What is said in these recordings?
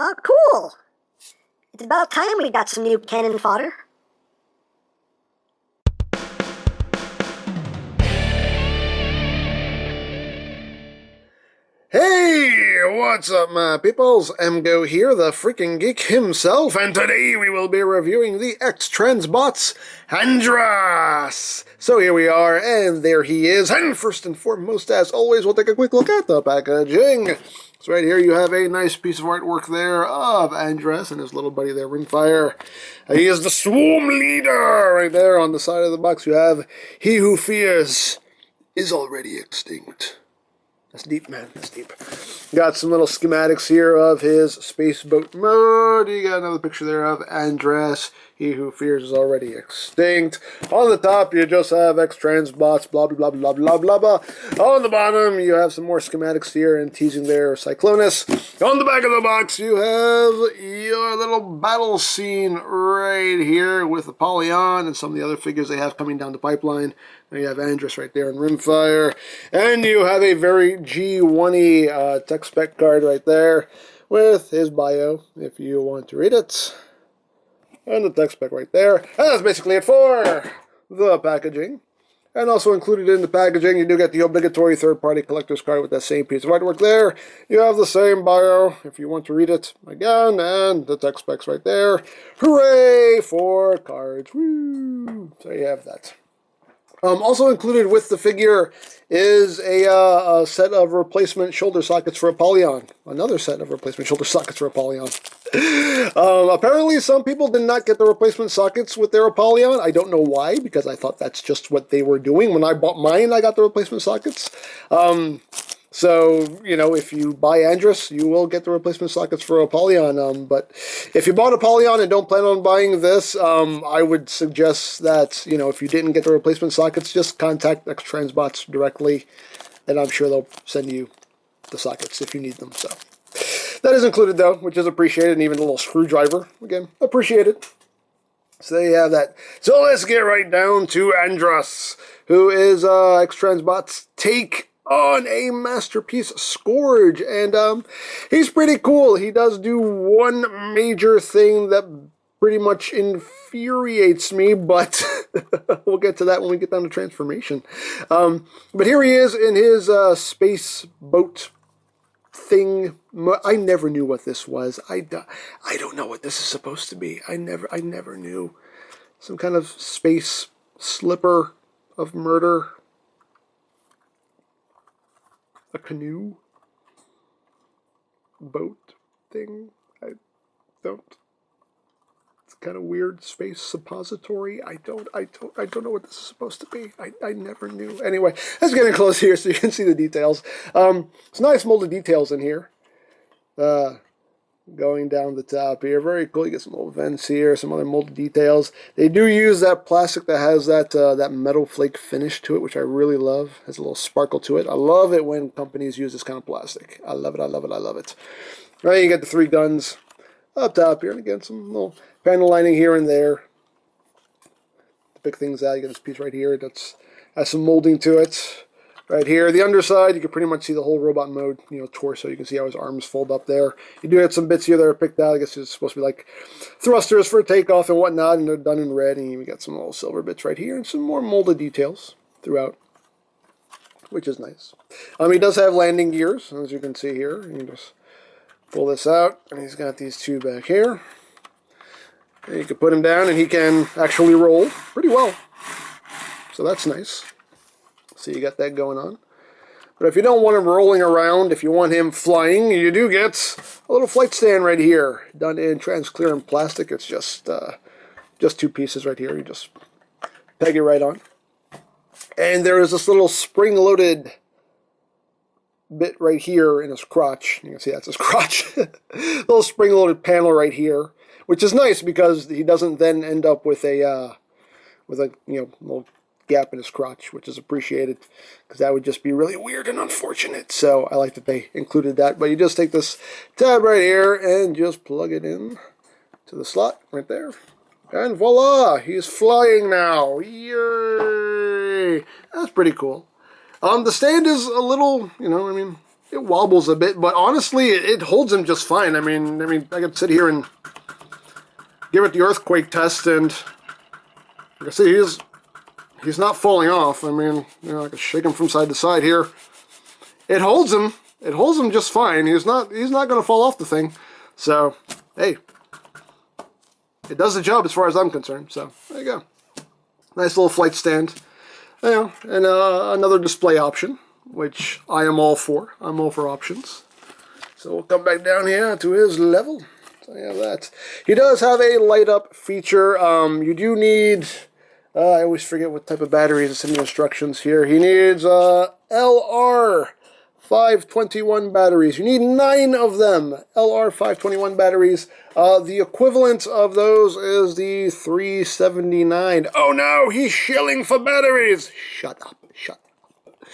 Oh, cool. It's about time we got some new cannon fodder. Hey, what's up, my peoples? EmGo here, the freaking geek himself, and today we will be reviewing the X-Transbots ANDRAS. So here we are, and there he is, and first and foremost, as always, we'll take a quick look at the packaging. So right here you have a nice piece of artwork there of Andras and his little buddy there, Rimfire. He is the swarm leader! Right there on the side of the box you have, he who fears is already extinct. That's deep, man. That's deep. Got some little schematics here of his space boat mode. You got another picture there of Andras. He who fears is already extinct. On the top, you just have X-Transbots, blah, blah, blah, blah, blah, blah. On the bottom, you have some more schematics here and teasing there, Cyclonus. On the back of the box, you have your little battle scene right here with Apollyon and some of the other figures they have coming down the pipeline. There you have Andras right there in Rimfire. And you have a very G1-y tech spec card right there with his bio, if you want to read it. And the tech spec right there. And that's basically it for the packaging. And also included in the packaging, you do get the obligatory third-party collector's card with that same piece of artwork there. You have the same bio, if you want to read it again, and the tech specs right there. Hooray for cards. Woo! So you have that. Also included with the figure is a set of replacement shoulder sockets for Apollyon. Another set of replacement shoulder sockets for Apollyon. Apparently some people did not get the replacement sockets with their Apollyon. I don't know why, because I thought that's just what they were doing. When I bought mine, I got the replacement sockets. So, you know, if you buy Andras, you will get the replacement sockets for Apollyon. But if you bought Apollyon and don't plan on buying this, I would suggest that, you know, if you didn't get the replacement sockets, just contact X-Transbots directly, and I'm sure they'll send you the sockets if you need them. So that is included, though, which is appreciated, and even a little screwdriver, again, appreciated. So there you have that. So let's get right down to Andras, who is X-Transbots' take on a masterpiece, Scourge, and he's pretty cool. He does do one major thing that pretty much infuriates me, but we'll get to that when we get down to transformation. But here he is in his space boat thing. I never knew what this was. I don't know what this is supposed to be. I never knew. Some kind of space slipper of murder. A canoe boat thing. I don't. It's kind of weird. Space suppository. I don't know what this is supposed to be. I never knew. Anyway, let's get in close here so you can see the details. It's nice molded details in here. Going down the top here, very cool. You get some little vents here, some other molded details. They do use that plastic that has that metal flake finish to it, which I really love. Has a little sparkle to it. I love it when companies use this kind of plastic. I love it. I love it. I love it. All right, you get the three guns up top here, and again some little panel lining here and there. To pick things out, you get this piece right here that has some molding to it. Right here, the underside, you can pretty much see the whole robot mode, you know, torso. You can see how his arms fold up there. You do have some bits here that are picked out. I guess it's supposed to be like thrusters for takeoff and whatnot, and they're done in red. And you got some little silver bits right here and some more molded details throughout, which is nice. He does have landing gears, as you can see here. You can just pull this out, and he's got these two back here. And you can put him down, and he can actually roll pretty well. So that's nice. So you got that going on. But if you don't want him rolling around, if you want him flying, you do get a little flight stand right here, done in transparent plastic. It's just two pieces right here. You just peg it right on. And there is this little spring-loaded bit right here in his crotch. You can see that's his crotch. Little spring-loaded panel right here, which is nice because he doesn't then end up with a little gap in his crotch, which is appreciated because that would just be really weird and unfortunate. So I like that they included that. But you just take this tab right here and just plug it in to the slot right there. And voila, he's flying now. Yay! That's pretty cool. The stand is a little, it wobbles a bit, but honestly, it holds him just fine. I mean, I could sit here and give it the earthquake test, and like I see, he's not falling off. I mean, you know, I can shake him from side to side here. It holds him. It holds him just fine. He's not going to fall off the thing. So, hey, it does the job as far as I'm concerned. So, there you go. Nice little flight stand. You know, and another display option, which I am all for. I'm all for options. So we'll come back down here to his level. So you have that. He does have a light up feature. You do need, I always forget what type of batteries it's in the instructions here. He needs LR 521 batteries. You need 9 of them. LR 521 batteries. The equivalent of those is the 379. Oh no, he's shilling for batteries. Shut up. Shut up.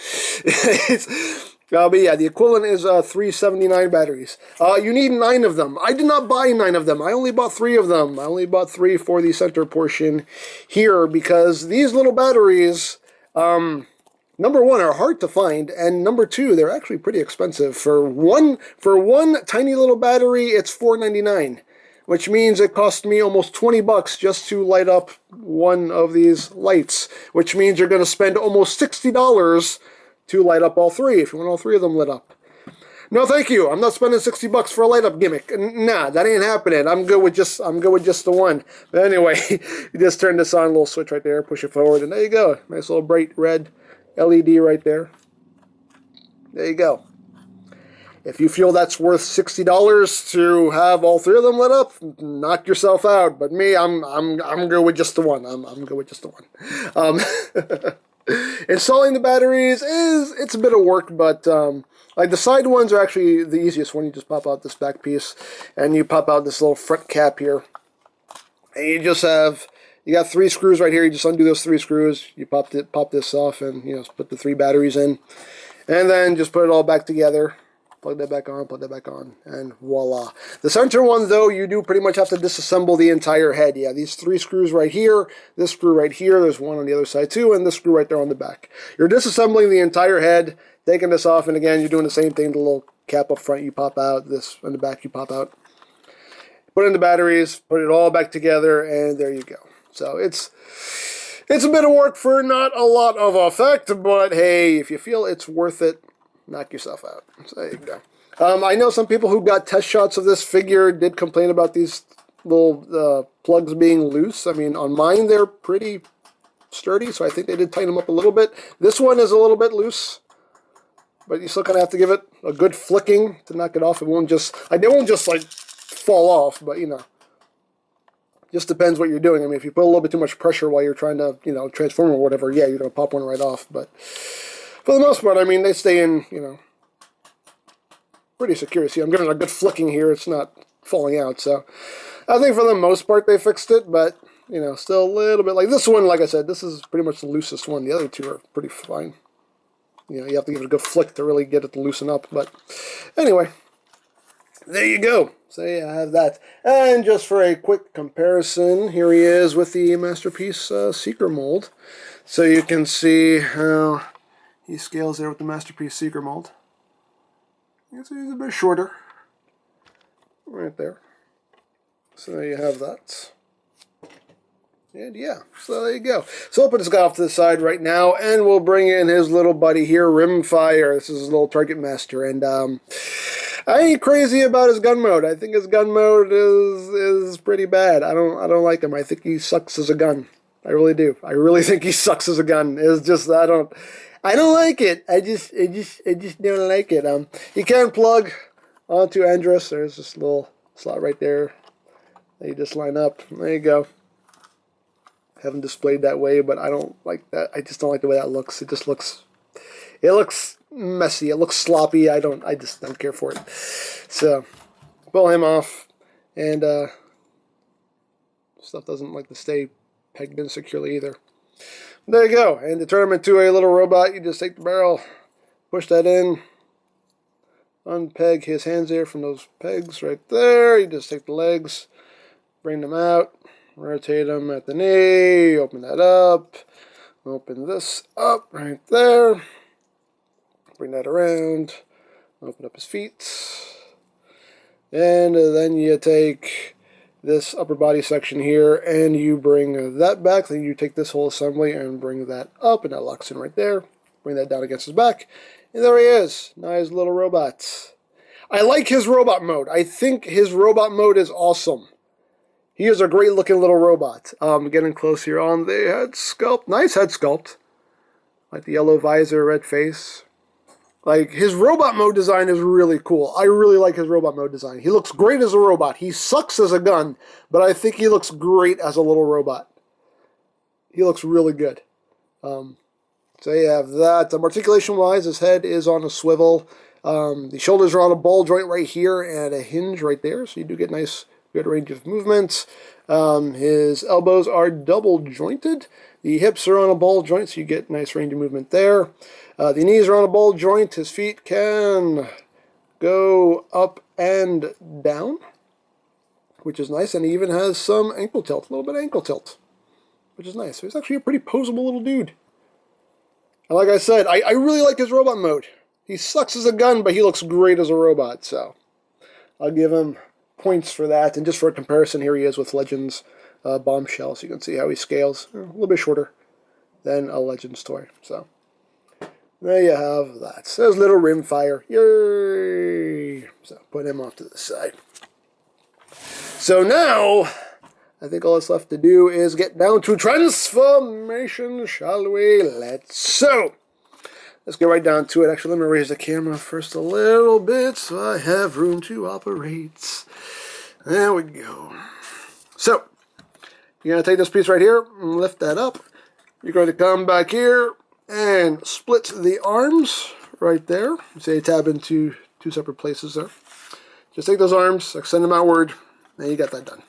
But yeah, the equivalent is 379 batteries. You need 9 of them. I did not buy 9 of them. I only bought 3 of them. I only bought 3 for the center portion here because these little batteries, number 1, are hard to find, and number 2, they're actually pretty expensive. For one tiny little battery, it's $4.99, which means it cost me almost 20 bucks just to light up one of these lights, which means you're going to spend almost $60 to light up all 3 if you want all 3 of them lit up. No, thank you. I'm not spending 60 bucks for a light up gimmick. Nah, that ain't happening. I'm good with just the one. But anyway, you just turn this on, a little switch right there, push it forward, and there you go. Nice little bright red LED right there. There you go. If you feel that's worth $60 to have all 3 of them lit up, knock yourself out. But me, I'm good with just the one. I'm good with just the one. Installing the batteries it's a bit of work, but like the side ones are actually the easiest one. You just pop out this back piece, and you pop out this little front cap here, and you got 3 screws right here. You just undo those 3 screws. You pop this off, and you know, put the 3 batteries in, and then just put it all back together. Plug that back on, and voila. The center one, though, you do pretty much have to disassemble the entire head. Yeah, these 3 screws right here, this screw right here, there's one on the other side too, and this screw right there on the back. You're disassembling the entire head, taking this off, and again, you're doing the same thing. The little cap up front you pop out, this on the back you pop out. Put in the batteries, put it all back together, and there you go. So it's a bit of work for not a lot of effect, but hey, if you feel it's worth it, knock yourself out. So there you go. I know some people who got test shots of this figure did complain about these little plugs being loose. I mean, on mine they're pretty sturdy, so I think they did tighten them up a little bit. This one is a little bit loose, but you still kind of have to give it a good flicking to knock it off. It won't just like fall off, but you know, just depends what you're doing. I mean, if you put a little bit too much pressure while you're trying to, you know, transform or whatever, yeah, you're gonna pop one right off. But for the most part, I mean, they stay in, you know, pretty secure. See, I'm giving it a good flicking here. It's not falling out. So I think for the most part they fixed it, but, you know, still a little bit. Like this one, like I said, this is pretty much the loosest one. The other 2 are pretty fine. You know, you have to give it a good flick to really get it to loosen up. But anyway, there you go. So yeah, I have that. And just for a quick comparison, here he is with the Masterpiece Seeker mold. So you can see how he scales there with the Masterpiece Seeker mold. You can see he's a bit shorter. Right there. So there you have that. And yeah, so there you go. So I'll put this guy off to the side right now, and we'll bring in his little buddy here, Rimfire. This is his little Target Master, and I ain't crazy about his gun mode. I think his gun mode is pretty bad. I don't like him. I think he sucks as a gun. I really do. I really think he sucks as a gun. It's just I don't like it. I just don't like it. You can plug onto Andras. There's this little slot right there that you just line up. There you go. Have them displayed that way, but I don't like that. I just don't like the way that looks. It looks messy. It looks sloppy. I just don't care for it. So pull him off, and stuff doesn't like to stay pegged in securely either. There you go. And to turn him into a little robot, you just take the barrel, push that in, unpeg his hands there from those pegs right there. You just take the legs, bring them out, rotate them at the knee, open that up, open this up right there, bring that around, Open up his feet. And then you take this upper body section here and you bring that back. Then you take this whole assembly and bring that up, and that locks in right there. Bring that down against his back. And there he is. Nice little robot. I like his robot mode. I think his robot mode is awesome. He is a great looking little robot. Getting close here on the head sculpt. Nice head sculpt. Like the yellow visor, red face. Like, his robot mode design is really cool. I really like his robot mode design. He looks great as a robot. He sucks as a gun, but I think he looks great as a little robot. He looks really good. So you have that. Articulation-wise, his head is on a swivel. The shoulders are on a ball joint right here and a hinge right there, so you do get nice, good range of movement. His elbows are double jointed. The hips are on a ball joint, so you get nice range of movement there. The knees are on a ball joint. His feet can go up and down, which is nice. And he even has some ankle tilt, a little bit of ankle tilt, which is nice. So he's actually a pretty poseable little dude. And like I said, I really like his robot mode. He sucks as a gun, but he looks great as a robot. So I'll give him points for that. And just for a comparison, here he is with Legends Bombshell. So you can see how he scales. A little bit shorter than a Legends toy. So there you have that. So there's little Rimfire. Yay! So put him off to the side. So now, I think all that's left to do is get down to transformation, shall we? Let's get right down to it. Actually, let me raise the camera first a little bit so I have room to operate. There we go. So, you're going to take this piece right here and lift that up. You're going to come back here and split the arms right there. So you tab into two separate places there. Just take those arms, extend them outward, and you got that done.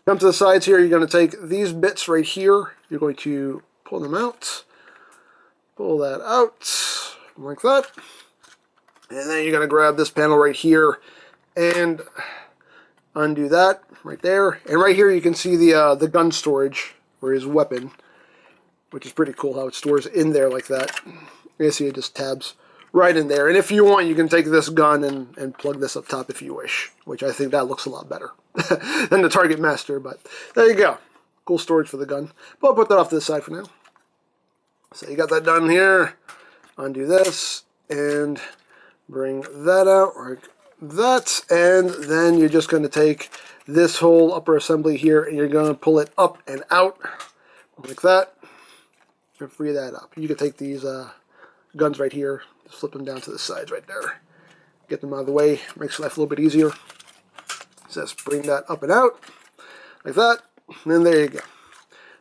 Come to the sides here, you're going to take these bits right here. You're going to pull them out. Pull that out like that. And then you're going to grab this panel right here and undo that right there. And right here you can see the gun storage for his weapon, which is pretty cool how it stores in there like that. You see it just tabs right in there. And if you want, you can take this gun and plug this up top if you wish, which I think that looks a lot better than the Target Master. But there you go. Cool storage for the gun. But I'll put that off to the side for now. So you got that done here. Undo this and bring that out like that. And then you're just going to take this whole upper assembly here and you're going to pull it up and out like that. And free that up. You can take these guns right here, just flip them down to the sides right there. Get them out of the way, makes life a little bit easier. So just bring that up and out, like that, and then there you go.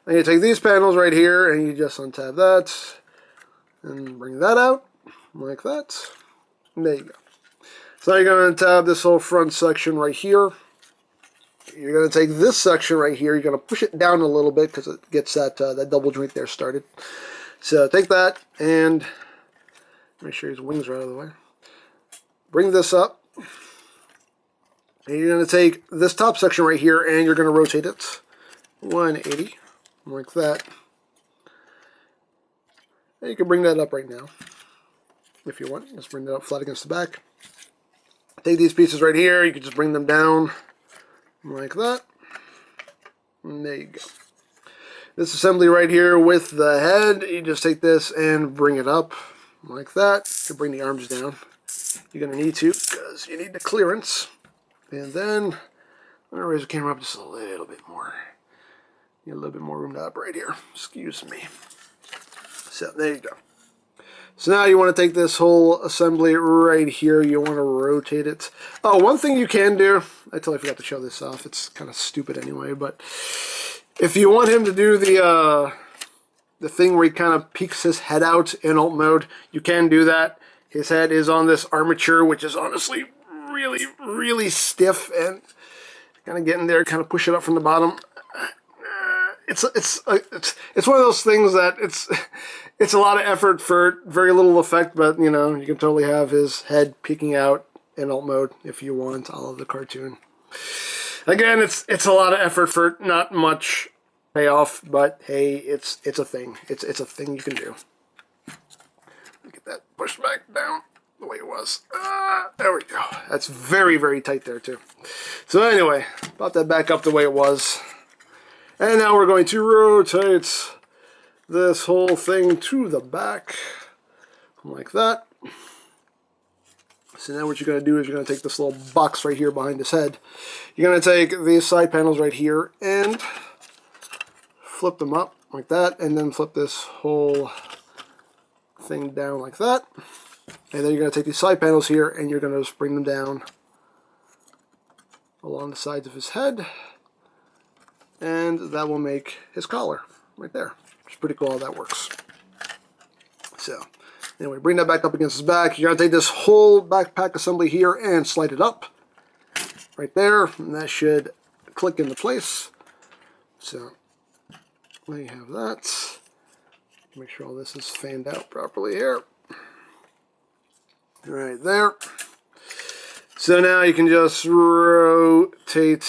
Then you take these panels right here, and you just untab that, and bring that out, like that, and there you go. So now you're going to untab this whole front section right here. You're going to take this section right here, you're going to push it down a little bit because it gets that double joint there started. So take that and make sure his wings are out of the way. Bring this up. And you're going to take this top section right here and you're going to rotate it 180 like that. And you can bring that up right now if you want. Just bring that up flat against the back. Take these pieces right here, you can just bring them down like that. And there you go. This assembly right here with the head, you just take this and bring it up like that to bring the arms down. You're going to need to because you need the clearance. And then I'm going to raise the camera up just a little bit more. Need a little bit more room to operate here. Excuse me. So there you go. So now you want to take this whole assembly right here. You want to rotate it. Oh, one thing you can do, I totally forgot to show this off. It's kind of stupid anyway, but if you want him to do the thing where he kind of peeks his head out in alt mode, you can do that. His head is on this armature, which is honestly really, really stiff, and kind of get in there, kind of push it up from the bottom. It's one of those things that it's a lot of effort for very little effect, but you know, you can totally have his head peeking out in alt mode if you want, all of the cartoon. Again, it's a lot of effort for not much payoff, but hey, it's a thing. It's a thing you can do. Get that pushed back down the the way it was. There we go. That's very, very tight there too. So anyway, pop that back up the way it was. And now we're going to rotate this whole thing to the back, like that. So now what you're going to do is you're going to take this little box right here behind his head. You're going to take these side panels right here and flip them up like that, and then flip this whole thing down like that. And then you're going to take these side panels here and you're going to just bring them down along the sides of his head. And that will make his collar right there. It's pretty cool how that works. So anyway, bring that back up against his back. You're going to take this whole backpack assembly here and slide it up right there. And that should click into place. So there you have that. Make sure all this is fanned out properly here. Right there. So now you can just rotate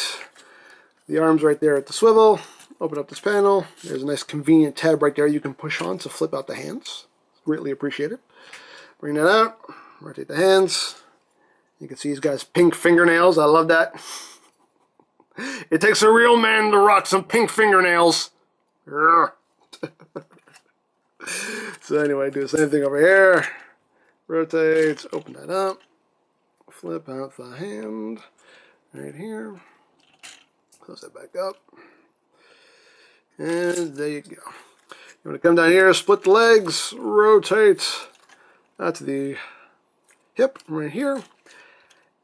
the arms right there at the swivel. Open up this panel. There's a nice convenient tab right there you can push on to flip out the hands. Greatly appreciated. Bring that out. Rotate the hands. You can see he's got his pink fingernails. I love that. It takes a real man to rock some pink fingernails. So anyway, do the same thing over here. Rotate, open that up. Flip out the hand right here. Close that back up. And there you go. You want to come down here, split the legs, rotate out to the hip right here.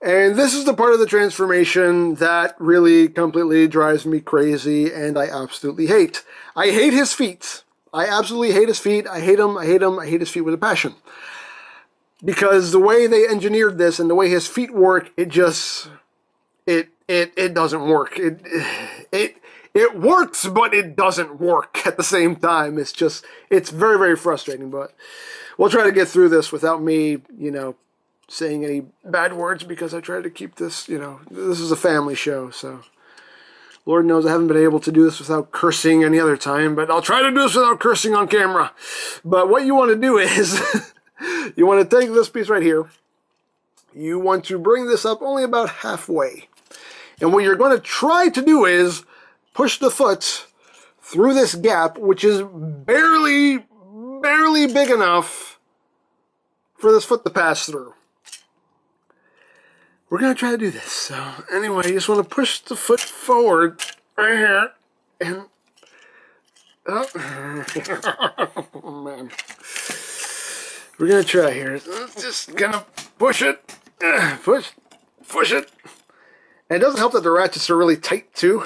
And this is the part of the transformation that really completely drives me crazy and I absolutely hate. I hate his feet. I absolutely hate his feet. I hate him. I hate him. I hate his feet with a passion. Because the way they engineered this and the way his feet work, it just, it doesn't work. It works, but it doesn't work at the same time. It's just, it's very, very frustrating, but we'll try to get through this without me, you know, saying any bad words because I try to keep this, you know, this is a family show, so Lord knows I haven't been able to do this without cursing any other time, but I'll try to do this without cursing on camera. But what you want to do is, you want to take this piece right here, you want to bring this up only about halfway, and what you're going to try to do is push the foot through this gap, which is barely big enough for this foot to pass through. We're going to try to do this. So anyway, you just want to push the foot forward right here. And, oh man. We're going to try here. Just going to push it. Push it. And it doesn't help that the ratchets are really tight too.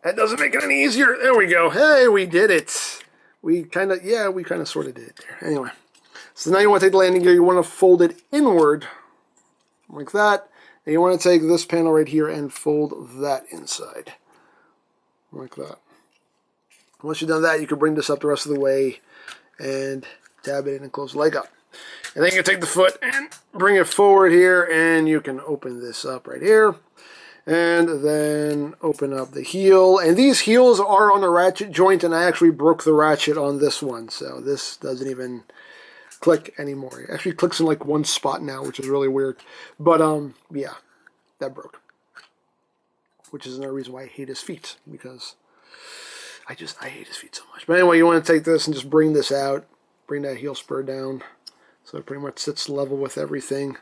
That doesn't make it any easier. There we go. Hey, we did it. We kind of sort of did it there. Anyway. So now you want to take the landing gear. You want to fold it inward like that. And you want to take this panel right here and fold that inside. Like that. Once you've done that, you can bring this up the rest of the way and tab it in and close the leg up. And then you can take the foot and bring it forward here, and you can open this up right here. And then open up the heel. And these heels are on the ratchet joint, and I actually broke the ratchet on this one. So this doesn't even click anymore. It actually clicks in like one spot now, which is really weird. But yeah, that broke. Which is another reason why I hate his feet, because I hate his feet so much. But anyway, you want to take this and just bring this out, bring that heel spur down, so it pretty much sits level with everything.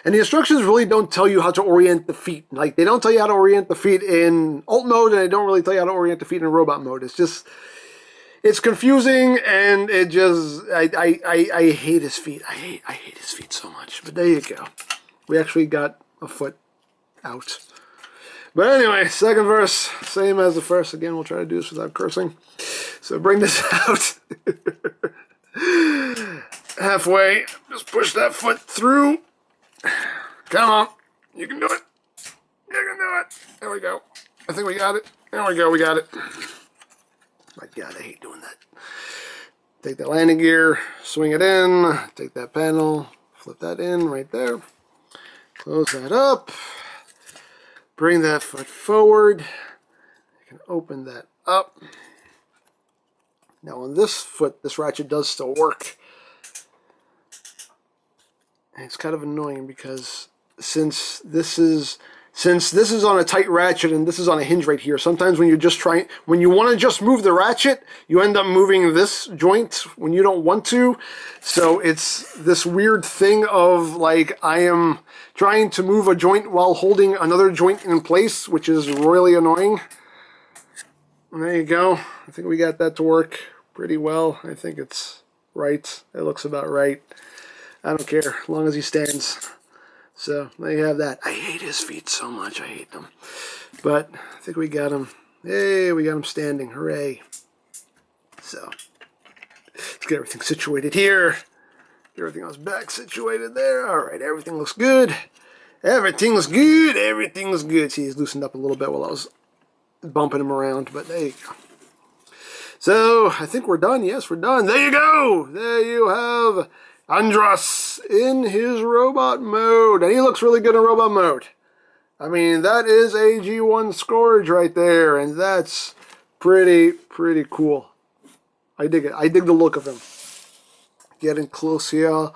And the instructions really don't tell you how to orient the feet. Like, they don't tell you how to orient the feet in alt mode, and they don't really tell you how to orient the feet in robot mode. It's just, it's confusing, and it just, I hate his feet. I hate his feet so much. But there you go. We actually got a foot out. But anyway, second verse, same as the first. Again, we'll try to do this without cursing. So bring this out. Halfway. Just push that foot through. Come on. You can do it. You can do it. There we go. I think we got it. There we go. We got it. My God, I hate doing that. Take that landing gear, swing it in, take that panel, flip that in right there. Close that up. Bring that foot forward. You can open that up. Now on this foot, this ratchet does still work. And it's kind of annoying because since this is on a tight ratchet and this is on a hinge right here, sometimes when you want to just move the ratchet, you end up moving this joint when you don't want to. So it's this weird thing of like I am trying to move a joint while holding another joint in place, which is really annoying. And there you go. I think we got that to work pretty well. I think it's right. It looks about right. I don't care, as long as he stands. So, there you have that. I hate his feet so much. I hate them. But, I think we got him. Hey, we got him standing. Hooray. So, let's get everything situated here. Get everything else back situated there. Alright, everything looks good. Everything's good. Everything's good. See, he's loosened up a little bit while I was bumping him around. But, there you go. So, I think we're done. Yes, we're done. There you go. There you have Andras in his robot mode. And he looks really good in robot mode. I mean, that is a G1 Scourge right there. And that's pretty cool. I dig it. I dig the look of him. Getting close here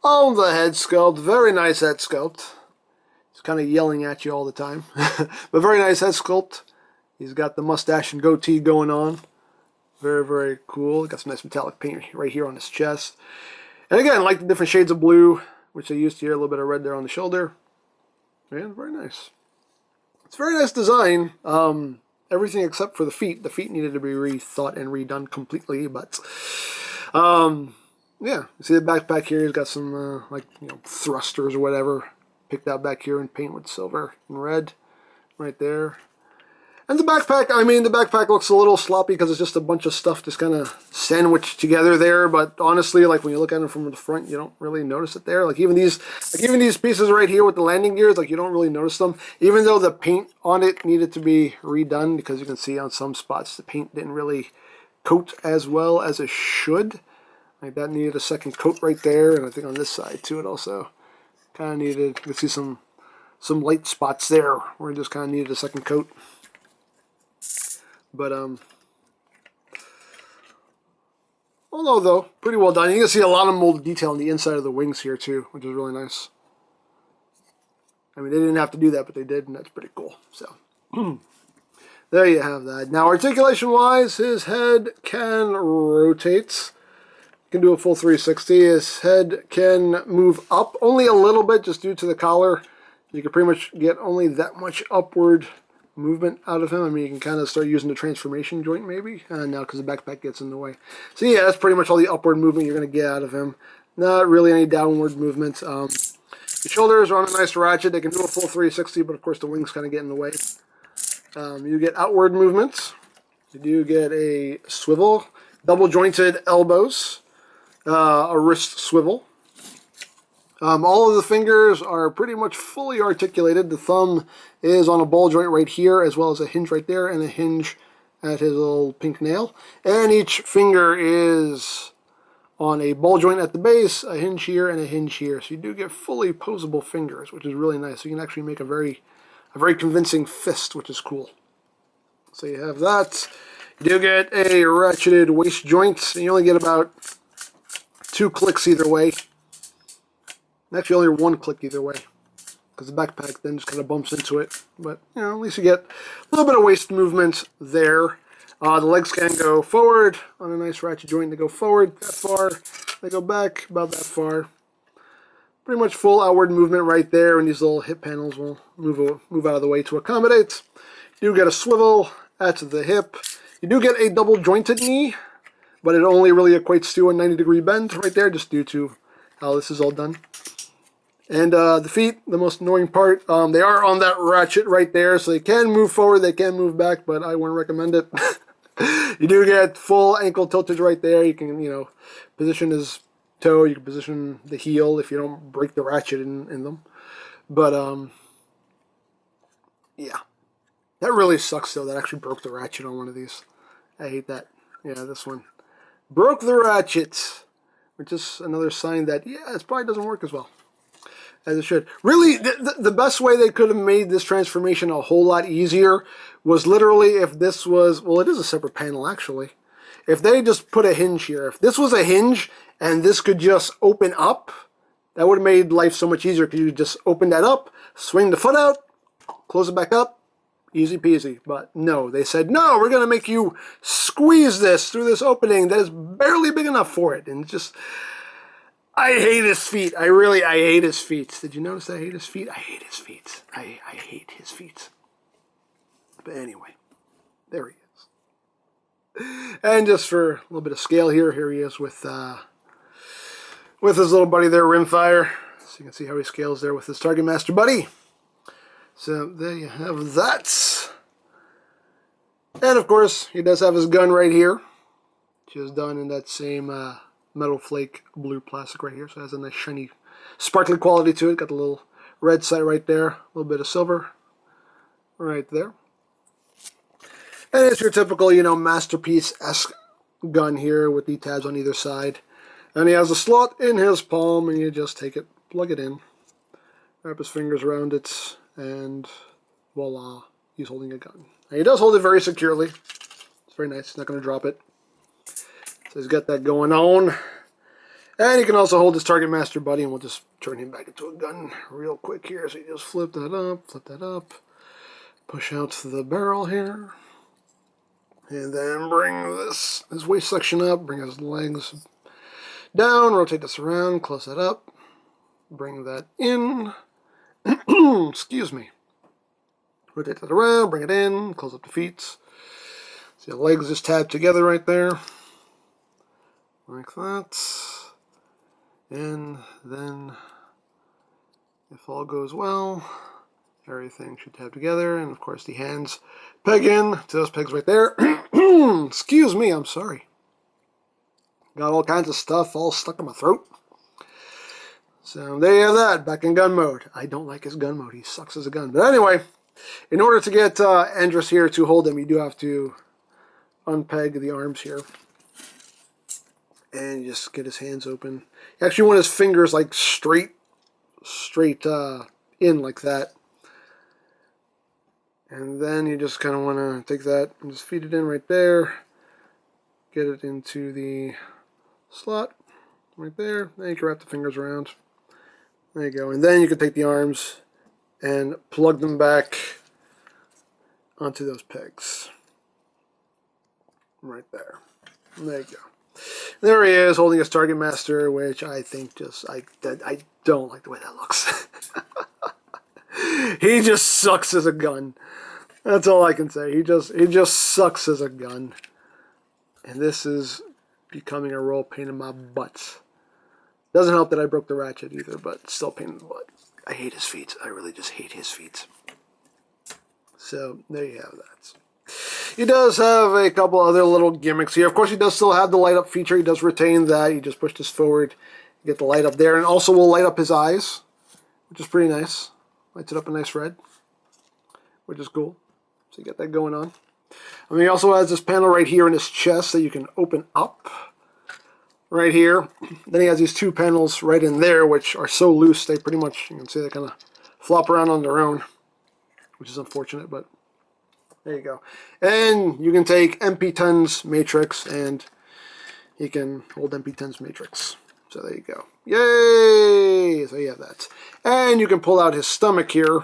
on the head sculpt. Very nice head sculpt. He's kind of yelling at you all the time. But very nice head sculpt. He's got the mustache and goatee going on. Very cool. Got some nice metallic paint right here on his chest. And again, like the different shades of blue, which I used here, a little bit of red there on the shoulder. And very nice. It's a very nice design. Everything except for the feet. The feet needed to be rethought and redone completely, but yeah. You see the backpack here, he's got some thrusters or whatever picked out back here in paint with silver and red right there. And the backpack, I mean, the backpack looks a little sloppy because it's just a bunch of stuff just kind of sandwiched together there. But honestly, like when you look at it from the front, you don't really notice it there. Like even these pieces right here with the landing gears, like you don't really notice them. Even though the paint on it needed to be redone because you can see on some spots the paint didn't really coat as well as it should. Like that needed a second coat right there, and I think on this side too it also kind of needed. You can see some light spots there where it just kind of needed a second coat. But, although, though, pretty well done. You can see a lot of molded detail on the inside of the wings here, too, which is really nice. I mean, they didn't have to do that, but they did, and that's pretty cool. So, there you have that. Now, articulation-wise, his head can rotate. He can do a full 360. His head can move up only a little bit, just due to the collar. You can pretty much get only that much upward movement out of him. I mean, you can kind of start using the transformation joint maybe now because the backpack gets in the way. So yeah, that's pretty much all the upward movement you're going to get out of him. Not really any downward movement. The shoulders are on a nice ratchet. They can do a full 360, but of course the wings kind of get in the way. You get outward movements. You do get a swivel, double jointed elbows, a wrist swivel. All of the fingers are pretty much fully articulated. The thumb is on a ball joint right here, as well as a hinge right there, and a hinge at his little pink nail. And each finger is on a ball joint at the base, a hinge here, and a hinge here. So you do get fully posable fingers, which is really nice. So you can actually make a very convincing fist, which is cool. So you have that. You do get a ratcheted waist joint, and you only get about 2 clicks either way. Actually, only 1 click either way, because the backpack then just kind of bumps into it. But, you know, at least you get a little bit of waist movement there. The legs can go forward on a nice ratchet joint. They go forward that far. They go back about that far. Pretty much full outward movement right there, and these little hip panels will move out of the way to accommodate. You do get a swivel at the hip. You do get a double jointed knee, but it only really equates to a 90-degree bend right there, just due to how this is all done. And the feet, the most annoying part, they are on that ratchet right there, so they can move forward, they can move back, but I wouldn't recommend it. You do get full ankle tiltage right there. You can, you know, position his toe, you can position the heel if you don't break the ratchet in them. But, yeah. That really sucks, though. That actually broke the ratchet on one of these. I hate that. Yeah, this one. Broke the ratchet. Which is another sign that, yeah, it probably doesn't work as well as it should. Really, the best way they could have made this transformation a whole lot easier was literally if this was, well, it is a separate panel, actually. If they just put a hinge here. If this was a hinge and this could just open up That would have made life so much easier because you just open that up, swing the foot out, close it back up, easy peasy. But no, they said, no, we're going to make you squeeze this through this opening that is barely big enough for it. And just, I hate his feet. I hate his feet. Did you notice I hate his feet? I hate his feet. I hate his feet. But anyway, there he is. And just for a little bit of scale here he is with his little buddy there, Rimfire. So you can see how he scales there with his Target Master buddy. So there you have that. And of course, he does have his gun right here, which is done in that same metal flake blue plastic right here. So it has a nice shiny, sparkly quality to it. Got the little red sight right there, a little bit of silver right there. And it's your typical, you know, Masterpiece-esque gun here with the tabs on either side. And he has a slot in his palm, and you just take it, plug it in, wrap his fingers around it, and voila, he's holding a gun. And he does hold it very securely. It's very nice. He's not going to drop it. So he's got that going on. And he can also hold his Target Master buddy, and we'll just turn him back into a gun real quick here. So you just flip that up, push out the barrel here. And then bring his waist section up, bring his legs down, rotate this around, close that up, bring that in, excuse me, rotate that around, bring it in, close up the feet, see the legs just tab together right there, like that, and then, if all goes well, everything should tab together, and of course the hands peg in to those pegs right there. Excuse me, I'm sorry. Got all kinds of stuff all stuck in my throat. So there you have that, back in gun mode. I don't like his gun mode, he sucks as a gun. But anyway, in order to get Andras here to hold him, you do have to unpeg the arms here. And you just get his hands open. You actually want his fingers like straight in like that. And then you just kind of want to take that and just feed it in right there. Get it into the slot right there. Then you can wrap the fingers around. There you go. And then you can take the arms and plug them back onto those pegs. Right there. There you go. There he is holding his Target Master, which I think I don't like the way that looks. He just sucks as a gun. That's all I can say. He just sucks as a gun. And this is becoming a real pain in my butt. Doesn't help that I broke the ratchet either, but still pain in the butt. I hate his feet. I really just hate his feet. So there you have that. He does have a couple other little gimmicks here. Of course, he does still have the light up feature. He does retain that. You just push this forward, get the light up there, and also will light up his eyes, which is pretty nice. Lights it up a nice red, which is cool. So you get that going on. I mean, he also has this panel right here in his chest that you can open up right here. Then he has these two panels right in there, which are so loose they pretty much, you can see they kind of flop around on their own, which is unfortunate, but there you go. And you can take MP10's matrix and he can hold MP10's matrix. So there you go. Yay! So you have that. And you can pull out his stomach here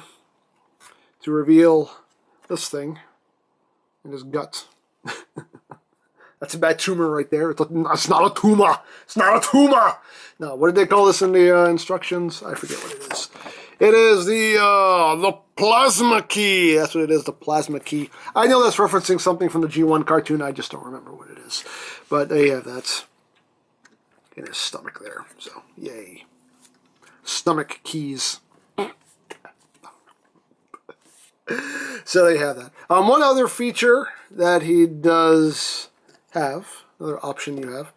to reveal this thing and his gut. That's a bad tumor right there. It's not a tumor. It's not a tumor. No, what did they call this in the instructions? I forget what it is. It is the plasma key. That's what it is, the plasma key. I know that's referencing something from the G1 cartoon. I just don't remember what it is. But there you have that. In his stomach there. So, yay. Stomach keys. So there you have that. One other feature that he does have, another option you have,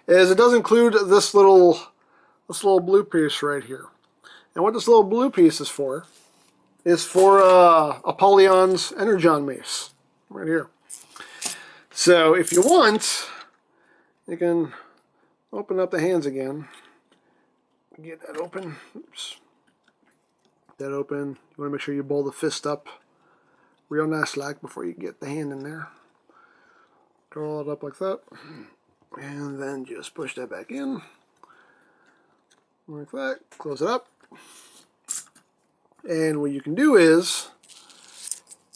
is it does include this little blue piece right here. And what this little blue piece is for Apollyon's Energon Mace. Right here. So if you want, you can open up the hands again. Get that open. Oops. That open. You want to make sure you ball the fist up real nice like before you get the hand in there. Curl it up like that. And then just push that back in. like that. Close it up. And what you can do is,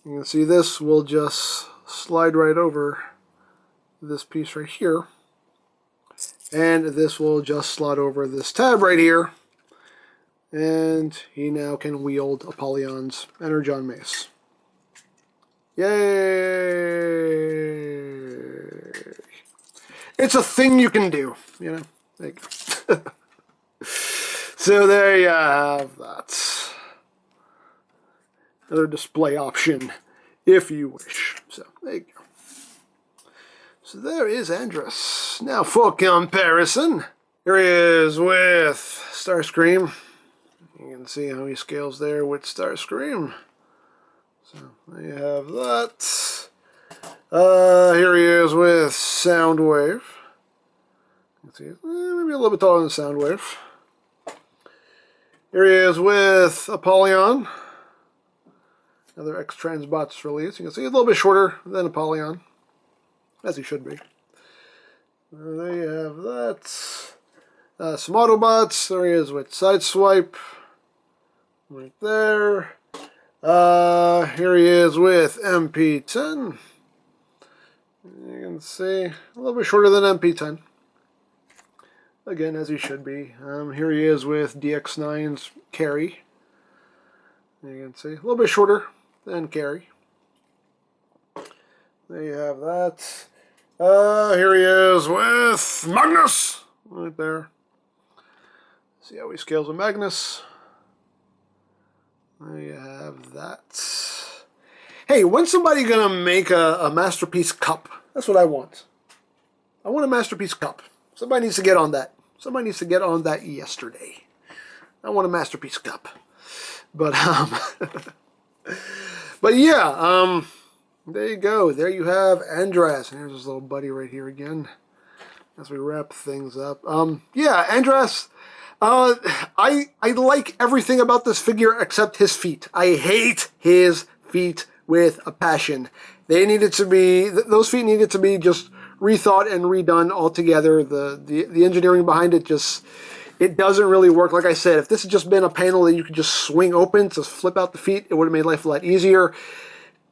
you can see this will just slide right over this piece right here. And this will just slide over this tab right here. And he now can wield Apollyon's Energon Mace. Yay! It's a thing you can do, you know. There you go. So there you have that. Another display option, if you wish. So there you go. So there is Andras. Now for comparison, here he is with Starscream. You can see how he scales there with Starscream. So there you have that. Here he is with Soundwave. You can see maybe a little bit taller than Soundwave. Here he is with Apollyon. Another X-Transbots release. You can see a little bit shorter than Apollyon, as he should be. There you have that. Some Autobots. There he is with Sideswipe. Right there. Here he is with MP10. You can see a little bit shorter than MP10. Again, as he should be. Here he is with DX9's Carrie. You can see a little bit shorter than Carrie. There you have that. Here he is with Magnus. Right there. See how he scales with Magnus. There you have that. Hey, when's somebody gonna make a Masterpiece cup? That's what I want. I want a Masterpiece cup. Somebody needs to get on that. Somebody needs to get on that yesterday. I want a Masterpiece cup. But but yeah, there you go. There you have Andras. And here's his little buddy right here again. As we wrap things up. Yeah, Andras. I like everything about this figure except his feet. I hate his feet with a passion. They needed to be, those feet needed to be just rethought and redone altogether. The engineering behind it just, it doesn't really work. Like I said, if this had just been a panel that you could just swing open to flip out the feet, it would have made life a lot easier.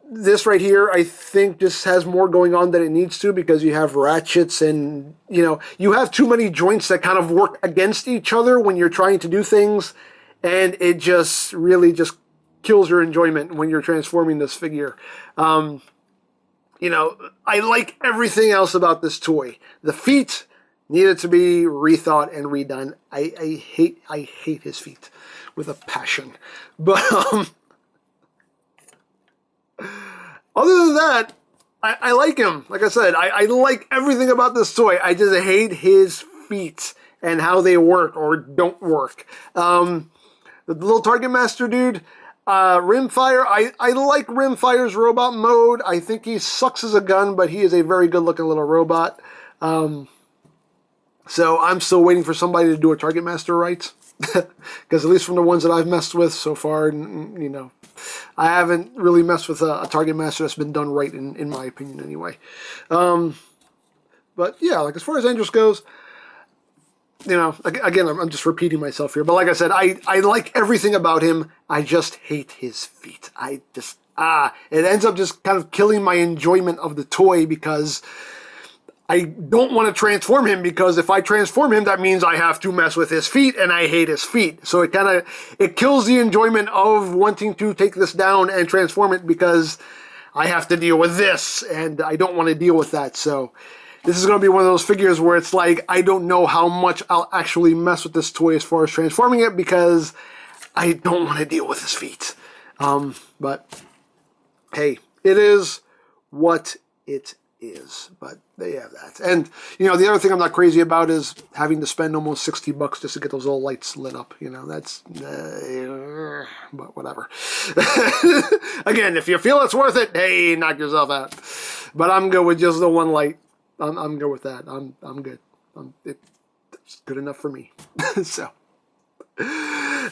This right here, I think, just has more going on than it needs to because you have ratchets and, you know, you have too many joints that kind of work against each other when you're trying to do things, and it just really just kills your enjoyment when you're transforming this figure. You know, I like everything else about this toy. The feet needed to be rethought and redone. I hate his feet with a passion. But, other than that, I like him. Like I said, I like everything about this toy. I just hate his feet and how they work or don't work. The little Target Master dude, Rimfire, I like Rimfire's robot mode. I think he sucks as a gun, but he is a very good looking little robot. So I'm still waiting for somebody to do a Target Master right. Because at least from the ones that I've messed with so far, you know, I haven't really messed with a Target Master that's been done right, in my opinion, anyway. But yeah, like as far as Andras goes, you know, again, I'm just repeating myself here. But like I said, I like everything about him. I just hate his feet. I just, it ends up just kind of killing my enjoyment of the toy because I don't want to transform him, because if I transform him, that means I have to mess with his feet, and I hate his feet. So it kills the enjoyment of wanting to take this down and transform it, because I have to deal with this, and I don't want to deal with that. So this is going to be one of those figures where it's like, I don't know how much I'll actually mess with this toy as far as transforming it, because I don't want to deal with his feet. But hey, it is what it is. But there you have that. And, you know, the other thing I'm not crazy about is having to spend almost $60 just to get those little lights lit up. You know, that's, but whatever. Again, if you feel it's worth it, hey, knock yourself out. But I'm good with just the one light. I'm good with that. I'm good. It's good enough for me. So,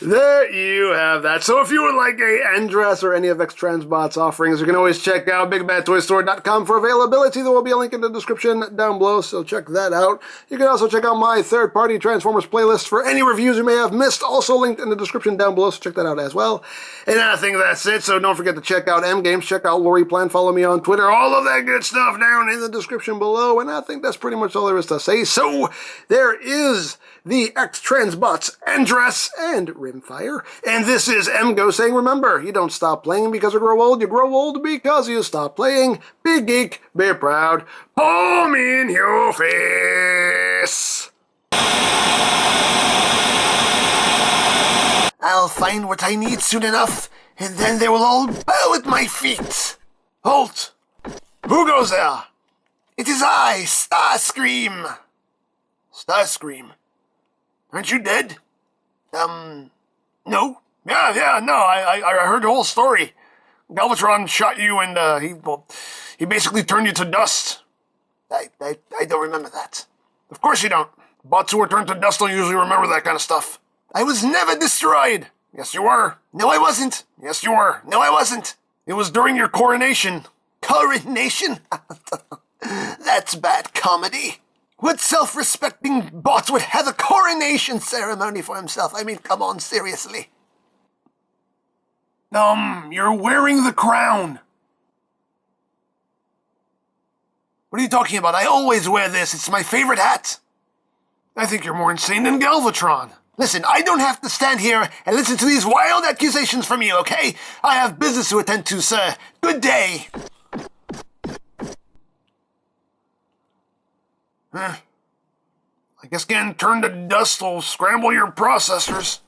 There you have that. So if you would like a Andras or any of X-Transbots offerings, you can always check out BigBadToyStore.com for availability. There will be a link in the description down below, so check that out. You can also check out my third-party Transformers playlist for any reviews you may have missed, also linked in the description down below, so check that out as well. And I think that's it, so don't forget to check out EmGo's, check out Lori Plan, follow me on Twitter, all of that good stuff down in the description below, and I think that's pretty much all there is to say. So there is the X-Transbots ANDRAS and Rimfire, and this is EmGo saying, remember, you don't stop playing because you grow old because you stop playing. Be geek, be proud, palm in your face. I'll find what I need soon enough, and then they will all bow at my feet. Halt! Who goes there? It is I, Starscream. Starscream? Aren't you dead? No? Yeah, no, I heard the whole story. Galvatron shot you and, he basically turned you to dust. I don't remember that. Of course you don't. Bots who are turned to dust don't usually remember that kind of stuff. I was never destroyed. Yes, you were. No, I wasn't. Yes, you were. No, I wasn't. It was during your coronation. Coronation? That's bad comedy. What self-respecting bot would have a coronation ceremony for himself? I mean, come on, seriously. You're wearing the crown. What are you talking about? I always wear this. It's my favorite hat. I think you're more insane than Galvatron. Listen, I don't have to stand here and listen to these wild accusations from you, okay? I have business to attend to, sir. Good day. I guess getting turned to dust will scramble your processors.